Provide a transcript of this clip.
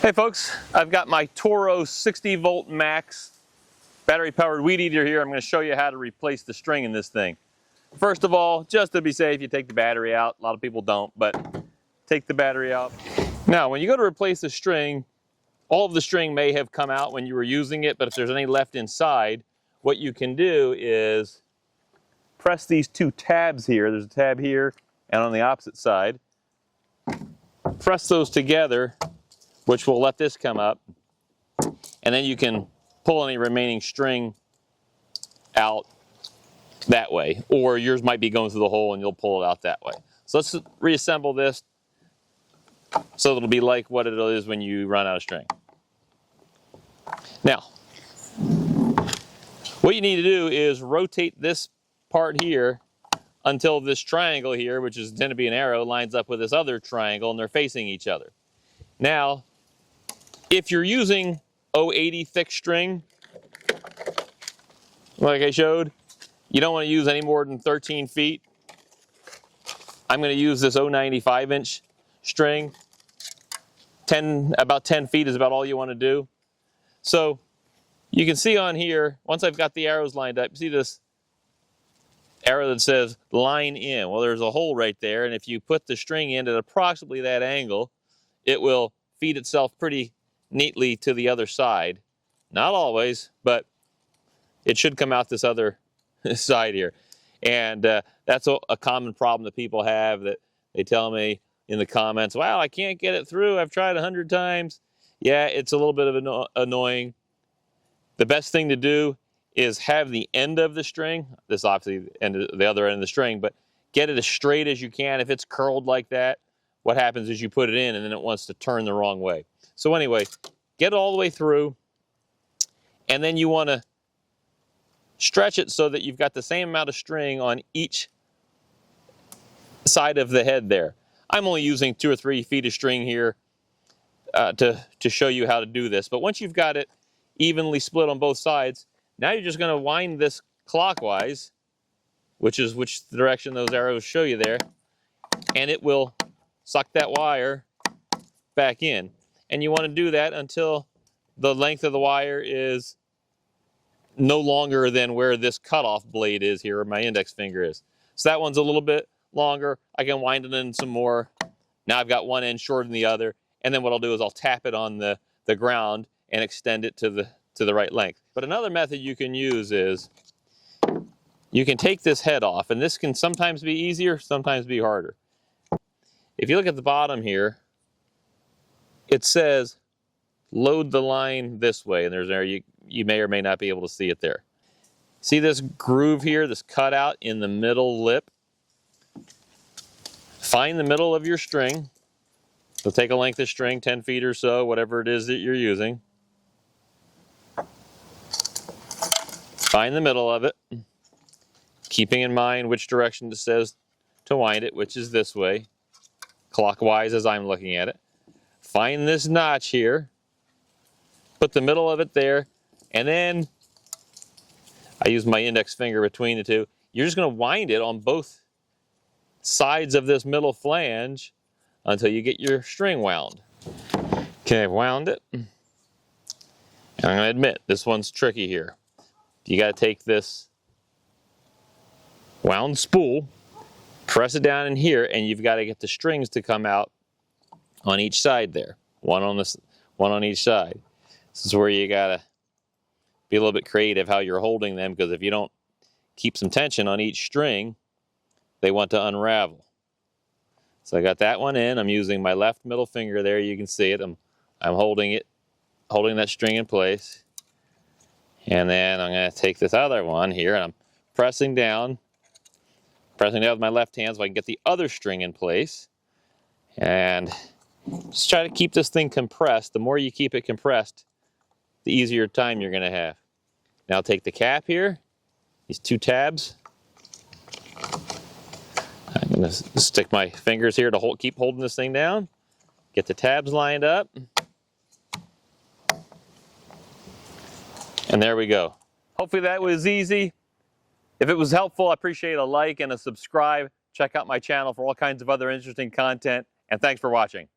Hey folks, I've got my Toro 60 volt max battery powered weed eater here. I'm going to show you how to replace the string in this thing. First of all, just to be safe, you take the battery out. A lot of people don't, but take the battery out. Now, when you go to replace the string, all of the string may have come out when you were using it, but if there's any left inside, what you can do is press these two tabs here. There's a tab here and on the opposite side. Press those together, which will let this come up, and then you can pull any remaining string out that way, or yours might be going through the hole and you'll pull it out that way. So let's reassemble this so it'll be like what it is when you run out of string. Now, what you need to do is rotate this part here until this triangle here, which is intended to be an arrow, lines up with this other triangle and they're facing each other. Now, if you're using 080 thick string, like I showed, you don't want to use any more than 13 feet. I'm going to use this 095 inch string. About 10 feet is about all you want to do. So you can see on here, once I've got the arrows lined up, you see this arrow that says line in. Well, there's a hole right there, and if you put the string in at approximately that angle, it will feed itself pretty neatly to the other side. Not always, but it should come out this other side here. And that's a common problem that people have, that they tell me in the comments, wow, I can't get it through. I've tried 100 times. Yeah, it's a little bit of annoying. The best thing to do is have the end of the string, this obviously the other end of the string, but get it as straight as you can. If it's curled like that, what happens is you put it in and then it wants to turn the wrong way. So anyway, get it all the way through, and then you want to stretch it so that you've got the same amount of string on each side of the head there. I'm only using 2 or 3 feet of string here to show you how to do this. But once you've got it evenly split on both sides, now you're just going to wind this clockwise, which is which direction those arrows show you there, and it will suck that wire back in. And you want to do that until the length of the wire is no longer than where this cutoff blade is here, or my index finger is. So that one's a little bit longer. I can wind it in some more. Now I've got one end shorter than the other, and then what I'll do is I'll tap it on the ground and extend it to the right length. But another method you can use is you can take this head off, and this can sometimes be easier, sometimes be harder. If you look at the bottom here, it says load the line this way, and there's there you may or may not be able to see it there. See this groove here, this cutout in the middle lip? Find the middle of your string. So take a length of string, 10 feet or so, whatever it is that you're using. Find the middle of it, keeping in mind which direction it says to wind it, which is this way, clockwise as I'm looking at it. Find this notch here, put the middle of it there, and then I use my index finger between the two. You're just going to wind it on both sides of this middle flange until you get your string wound. Okay, I've wound it. And I'm going to admit, this one's tricky here. You got to take this wound spool, press it down in here, and you've got to get the strings to come out on each side there. One on each side. This is where you got to be a little bit creative how you're holding them, because if you don't keep some tension on each string, they want to unravel. So I got that one in. I'm using my left middle finger there. You can see it. I'm holding that string in place. And then I'm going to take this other one here, and I'm pressing down with my left hand so I can get the other string in place. And just try to keep this thing compressed. The more you keep it compressed, the easier time you're going to have. Now I'll take the cap here, these two tabs. I'm going to stick my fingers here to keep holding this thing down. Get the tabs lined up. And there we go. Hopefully that was easy. If it was helpful, I appreciate a like and a subscribe. Check out my channel for all kinds of other interesting content. And thanks for watching.